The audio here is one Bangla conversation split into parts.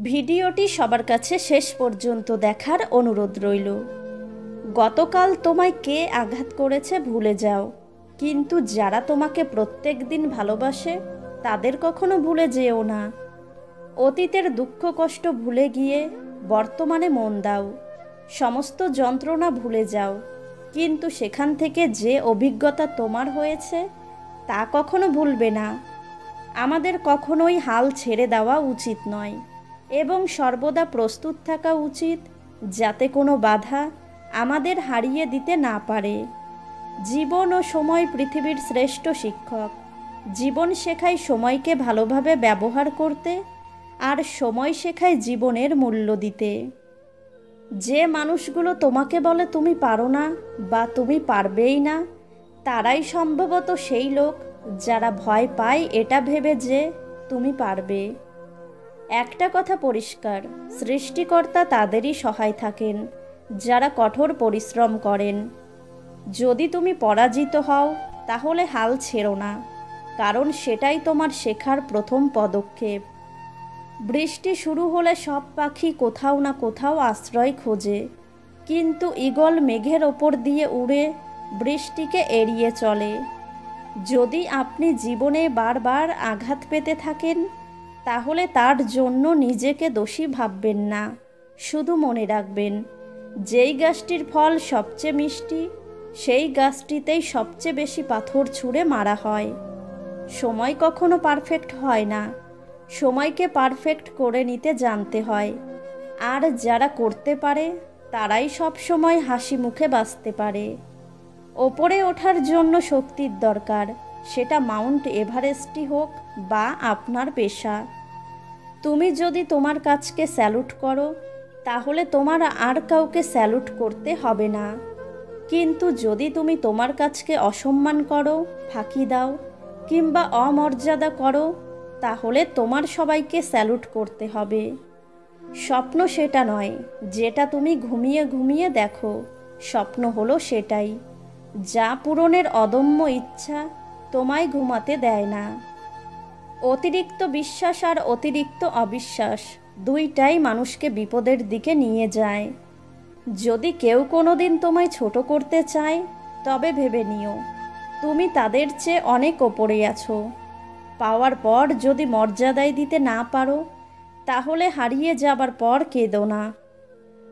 ভিডিওটি সবার কাছে শেষ পর্যন্ত দেখার অনুরোধ রইল। গতকাল তোমায় কে আঘাত করেছে ভুলে যাও, কিন্তু যারা তোমাকে প্রত্যেক দিন ভালোবাসে তাদের কখনো ভুলে যেও না। অতীতের দুঃখ কষ্ট ভুলে গিয়ে বর্তমানে মন দাও, সমস্ত যন্ত্রণা ভুলে যাও, কিন্তু সেখান থেকে যে অভিজ্ঞতা তোমার হয়েছে তা কখনো ভুলবে না। আমাদের কখনোই হাল ছেড়ে দেওয়া উচিত নয় এবং সর্বদা প্রস্তুত থাকা উচিত যাতে কোনো বাধা আমাদের হারিয়ে দিতে না পারে। জীবন ও সময় পৃথিবীর শ্রেষ্ঠ শিক্ষক। জীবন শেখায় সময়কে ভালোভাবে ব্যবহার করতে, আর সময় শেখায় জীবনের মূল্য দিতে। যে মানুষগুলো তোমাকে বলে তুমি পারো না বা তুমি পারবেই না, তারাই সম্ভবত সেই লোক যারা ভয় পায় এটা ভেবে যে তুমি পারবে। একটা কথা পরিষ্কার, সৃষ্টিকর্তা তাদেরই সহায় থাকেন যারা কঠোর পরিশ্রম করেন। যদি তুমি পরাজিত হও তাহলে হাল ছেড়ো না, কারণ সেটাই তোমার শেখার প্রথম পদক্ষেপ। বৃষ্টি শুরু হলে সব পাখি কোথাও না কোথাও আশ্রয় খোঁজে, কিন্তু ঈগল মেঘের ওপর দিয়ে উড়ে বৃষ্টিকে এড়িয়ে চলে। যদি আপনি জীবনে বারবার আঘাত পেতে থাকেন তাহলে তার জন্য নিজেকে দোষী ভাববেন না। শুধু মনে রাখবেন, যেই গাছটির ফল সবচেয়ে মিষ্টি সেই গাছটিতেই সবচেয়ে বেশি পাথর ছুঁড়ে মারা হয়। সময় কখনো পারফেক্ট হয় না, সময়কে পারফেক্ট করে নিতে জানতে হয়। আর যারা করতে পারে তারাই সব সময় হাসি মুখে বাঁচতে পারে। ওপরে ওঠার জন্য শক্তির দরকার, সেটা মাউন্ট এভারেস্টই হোক বা আপনার পেশা। তুমি যদি তোমার কাজকে স্যালুট করো তাহলে তোমার আর কাউকে স্যালুট করতে হবে না, কিন্তু যদি তুমি তোমার কাজকে অসম্মান করো, ফাঁকি দাও কিংবা অমর্যাদা করো তাহলে তোমার সবাইকে স্যালুট করতে হবে। স্বপ্ন সেটা নয় যেটা তুমি ঘুমিয়ে ঘুমিয়ে দেখো, স্বপ্ন হলো সেটাই যা পূরণের অদম্য ইচ্ছা তোমায় ঘুমাতে দেয় না। অতিরিক্ত বিশ্বাস আর অতিরিক্ত অবিশ্বাস দুইটাই মানুষকে বিপদের দিকে নিয়ে যায়। যদি কেউ কোনো দিন তোমায় ছোট করতে চায় তবে ভেবে নিও তুমি তাদের চেয়ে অনেক ওপরে আছো। পাওয়ার পর যদি মর্যাদায় দিতে না পারো তাহলে হারিয়ে যাবার পর কেঁদো না।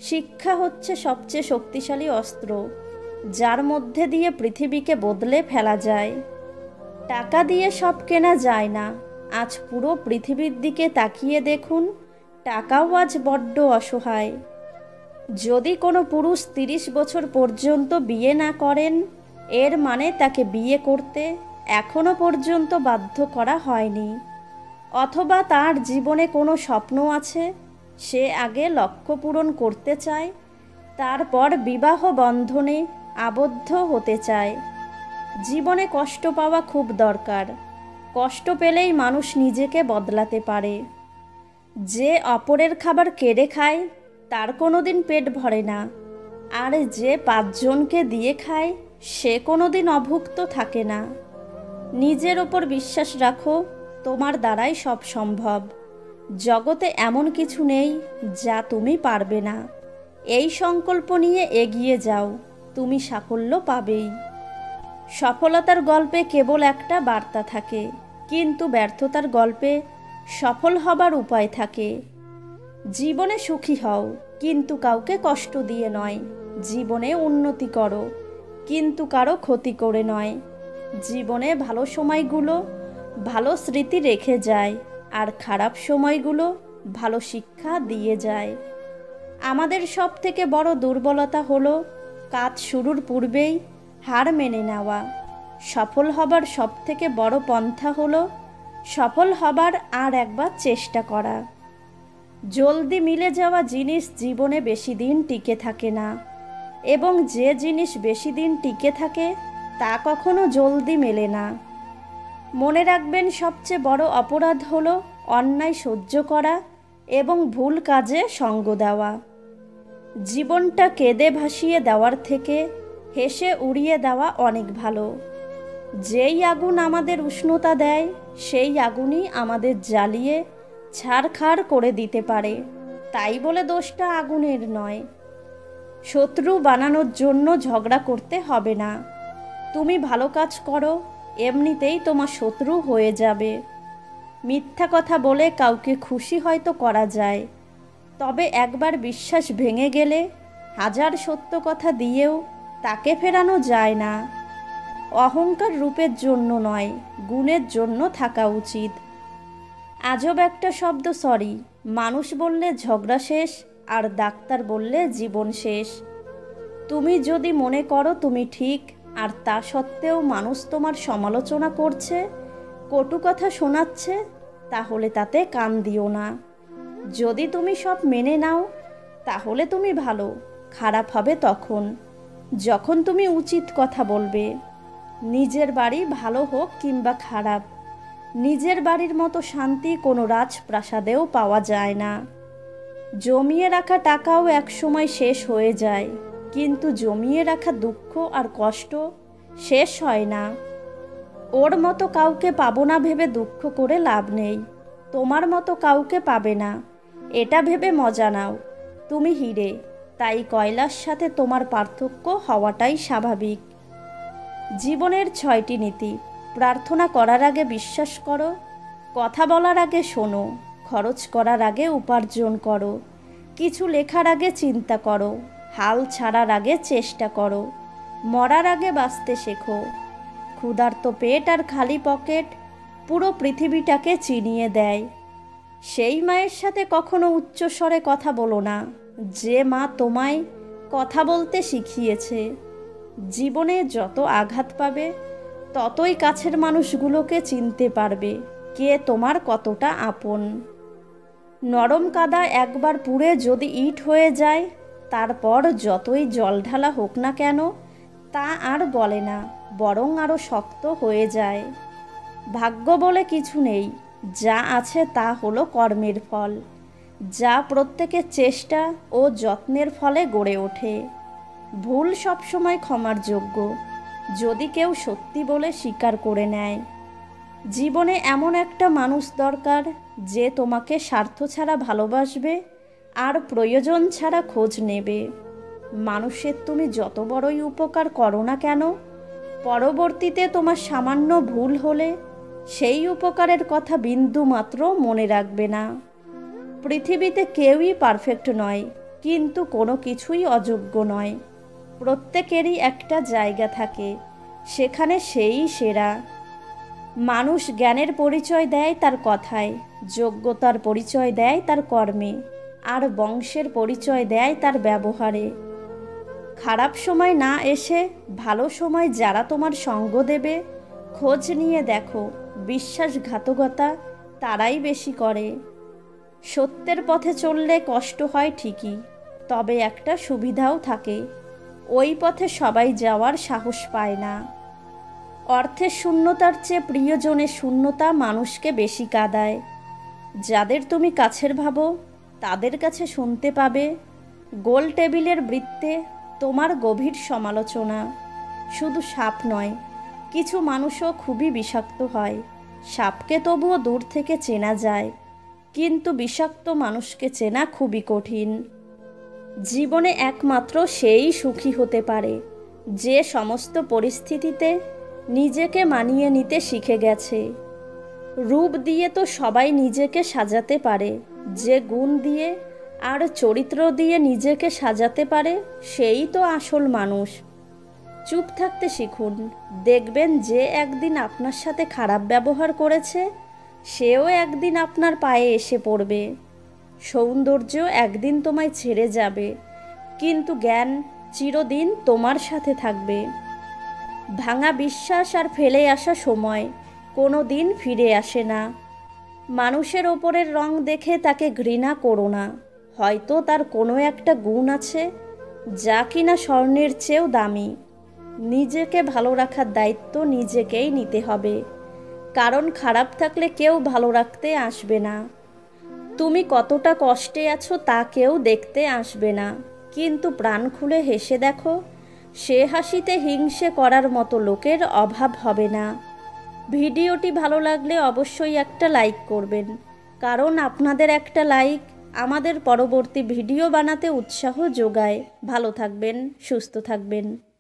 শিক্ষা হচ্ছে সবচেয়ে শক্তিশালী অস্ত্র, যার মধ্যে দিয়ে পৃথিবীকে বদলে ফেলা যায়। টাকা দিয়ে সব কেনা যায় না। আজ পুরো পৃথিবীর দিকে তাকিয়ে দেখুন, টাকাও আজ বড্ড অসহায়। যদি কোনো পুরুষ 30 বছর পর্যন্ত বিয়ে না করেন, এর মানে তাকে বিয়ে করতে এখনো পর্যন্ত বাধ্য করা হয়নি। অথবা তার জীবনে কোনো স্বপ্ন আছে, সে আগে লক্ষ্য পূরণ করতে চায়, তারপর বিবাহ বন্ধনে আবদ্ধ হতে চায়। জীবনে কষ্ট পাওয়া খুব দরকার, কষ্ট পেলেই মানুষ নিজেকে বদলাতে পারে। যে অপরের খাবার কেড়ে খায় তার কোনো দিন পেট ভরে না, আর যে 5 জনকে দিয়ে খায় সে কোনো দিন অভুক্ত থাকে না। নিজের ওপর বিশ্বাস রাখো, তোমার দ্বারাই সব সম্ভব। জগতে এমন কিছু নেই যা তুমি পারবে না। এই সংকল্প নিয়ে এগিয়ে যাও, তুমি সাফল্য পাবেই। সফলতার গল্পে কেবল একটা বার্তা থাকে, কিন্তু ব্যর্থতার গল্পে সফল হবার উপায় থাকে। জীবনে সুখী হও, কিন্তু কাউকে কষ্ট দিয়ে নয়। জীবনে উন্নতি করো, কিন্তু কারো ক্ষতি করে নয়। জীবনে ভালো সময়গুলো ভালো স্মৃতি রেখে যায়, আর খারাপ সময়গুলো ভালো শিক্ষা দিয়ে যায়। আমাদের সব থেকে বড় দুর্বলতা হলো কাজ শুরুর পূর্বেই হার মেনে নেওয়া। সফল হবার সব থেকে বড় পন্থা হলো সফল হবার আর একবার চেষ্টা করা। জলদি মিলে যাওয়া জিনিস জীবনে বেশি দিন টিকে থাকে না, এবং যে জিনিস বেশি দিন টিকে থাকে তা কখনো জলদি মেলে না। মনে রাখবেন, সবচেয়ে বড় অপরাধ হলো অন্যায় সহ্য করা এবং ভুল কাজে সঙ্গ দেওয়া। জীবনটা কেঁদে ভাসিয়ে দেওয়ার থেকে হেসে উড়িয়ে দেওয়া অনেক ভালো। যেই আগুন আমাদের উষ্ণতা দেয় সেই আগুনই আমাদের জ্বালিয়ে ছাড়খাড় করে দিতে পারে, তাই বলে দোষটা আগুনের নয়। শত্রু বানানোর জন্য ঝগড়া করতে হবে না। তুমি ভালো কাজ করো, এমনিতেই তোমার শত্রু হয়ে যাবে। মিথ্যা কথা বলে কাউকে খুশি হয়তো করা যায়, তবে একবার বিশ্বাস ভেঙে গেলে হাজার সত্য কথা দিয়েও তাকে ফেরানো যায় না। অহংকার রূপের জন্য নয়, গুণের জন্য থাকা উচিত। আজব একটা শব্দ সরি, মানুষ বললে ঝগড়া শেষ, আর ডাক্তার বললে জীবন শেষ। তুমি যদি মনে করো তুমি ঠিক, আর তা সত্ত্বেও মানুষ তোমার সমালোচনা করছে, কটু কথা শোনাচ্ছে, তাহলে তাতে কান দিও না। যদি তুমি সব মেনে নাও, তাহলে তুমি ভালো। খারাপ হবে তখন, যখন তুমি উচিত কথা বলবে। নিজের বাড়ি ভালো হোক কিংবা খারাপ, নিজের বাড়ির মতো শান্তি কোনো রাজপ্রাসাদেও পাওয়া যায় না। জমিয়ে রাখা টাকাও একসময় শেষ হয়ে যায়, কিন্তু জমিয়ে রাখা দুঃখ আর কষ্ট শেষ হয় না। ওর মতো কাউকে পাবো না ভেবে দুঃখ করে লাভ নেই। তোমার মতো কাউকে পাবে না, এটা ভেবে মজা নাও। তুমি হিরে, তাই কয়লার সাথে তোমার পার্থক্য হওয়াটাই স্বাভাবিক। জীবনের 6টি নীতি। প্রার্থনা করার আগে বিশ্বাস করো, কথা বলার আগে শোনো, খরচ করার আগে উপার্জন করো, কিছু লেখার আগে চিন্তা করো, হাল ছাড়ার আগে চেষ্টা করো, মরার আগে বাঁচতে শেখো। ক্ষুধার্ত পেট আর খালি পকেট পুরো পৃথিবীটাকে চিনিয়ে দেয়। সেই মায়ের সাথে কখনো উচ্চস্বরে কথা বলো না, যে মা তোমায় কথা বলতে শিখিয়েছে। জীবনে যত আঘাত পাবে, ততই কাছের মানুষগুলোকে চিনতে পারবে কে তোমার কতটা আপন। নরম কাদা একবার পুড়ে যদি ইট হয়ে যায়, তারপর যতই জল ঢালা হোক না কেন, তা আর গলে না, বরং আরও শক্ত হয়ে যায়। ভাগ্য বলে কিছু নেই, যা আছে তা হলো কর্মের ফল, যা প্রত্যেকের চেষ্টা ও যত্নের ফলে গড়ে ওঠে। ভুল সবসময় ক্ষমার যোগ্য, যদি কেউ সত্যি বলে স্বীকার করে নেয়। জীবনে এমন একটা মানুষ দরকার, যে তোমাকে স্বার্থ ছাড়া ভালোবাসবে আর প্রয়োজন ছাড়া খোঁজ নেবে। মানুষের তুমি যত বড়ই উপকার করো না কেন, পরবর্তীতে তোমার সামান্য ভুল হলে সেই উপকারের কথা বিন্দু মাত্র মনে রাখবে না। পৃথিবীতে কেউই পারফেক্ট নয়, কিন্তু কোনো কিছুই অযোগ্য নয়। প্রত্যেকেরই একটা জায়গা থাকে, সেখানে সেই সেরা। মানুষ জ্ঞানের পরিচয় দেয় তার কথায়, যোগ্যতার পরিচয় দেয় তার কর্মে, আর বংশের পরিচয় দেয় তার ব্যবহারে। খারাপ সময় না এসে ভালো সময় যারা তোমার সঙ্গ দেবে, খোঁজ নিয়ে দেখো, বিশ্বাসঘাতকতা তারাই বেশি করে। সত্যের পথে চললে কষ্ট হয় ঠিকই, তবে একটা সুবিধাও থাকে, ওই পথে সবাই যাওয়ার সাহস পায় না। অর্থের শূন্যতার চেয়ে প্রিয়জনের শূন্যতা মানুষকে বেশি কাঁদায়। যাদের তুমি কাছের ভাবো, তাদের কাছে শুনতে পাবে গোল টেবিলের বৃত্তে তোমার গভীর সমালোচনা। শুধু সাপ নয়, কিছু মানুষও খুবই বিষাক্ত হয়। সাপকে তবুও দূর থেকে চেনা যায়, কিন্তু বিষাক্ত মানুষকে চেনা খুবই কঠিন। জীবনে একমাত্র সেই সুখী হতে পারে, যে সমস্ত পরিস্থিতিতে নিজেকে মানিয়ে নিতে শিখে গেছে। রূপ দিয়ে তো সবাই নিজেকে সাজাতে পারে, যে গুণ দিয়ে আর চরিত্র দিয়ে নিজেকে সাজাতে পারে, সেই তো আসল মানুষ। চুপ থাকতে শিখুন, দেখবেন যে একদিন আপনার সাথে খারাপ ব্যবহার করেছে, সেও একদিন আপনার পায়ে এসে পড়বে। সৌন্দর্য একদিন তোমায় ছেড়ে যাবে, কিন্তু জ্ঞান চিরদিন তোমার সাথে থাকবে। ভাঙা বিশ্বাস আর ফেলে আসা সময় কোনো দিন ফিরে আসে না। মানুষের ওপরের রং দেখে তাকে ঘৃণা করো না, হয়তো তার কোনো একটা গুণ আছে যা কিনা স্বর্ণের চেয়েও দামি। নিজেকে ভালো রাখার দায়িত্ব নিজেকেই নিতে হবে, কারণ খারাপ থাকলে কেউ ভালো রাখতে আসবে না। তুমি কতটা কষ্টে আছো তা কেউ দেখতে আসবে না, কিন্তু প্রাণ খুলে হেসে দেখো, সে হাসিতে হিংসে করার মতো লোকের অভাব হবে না। ভিডিওটি ভালো লাগলে অবশ্যই একটা লাইক করবেন। কারণ আপনাদের একটা লাইক আমাদের পরবর্তী ভিডিও বানাতে উৎসাহ যোগায়। ভালো থাকবেন, সুস্থ থাকবেন।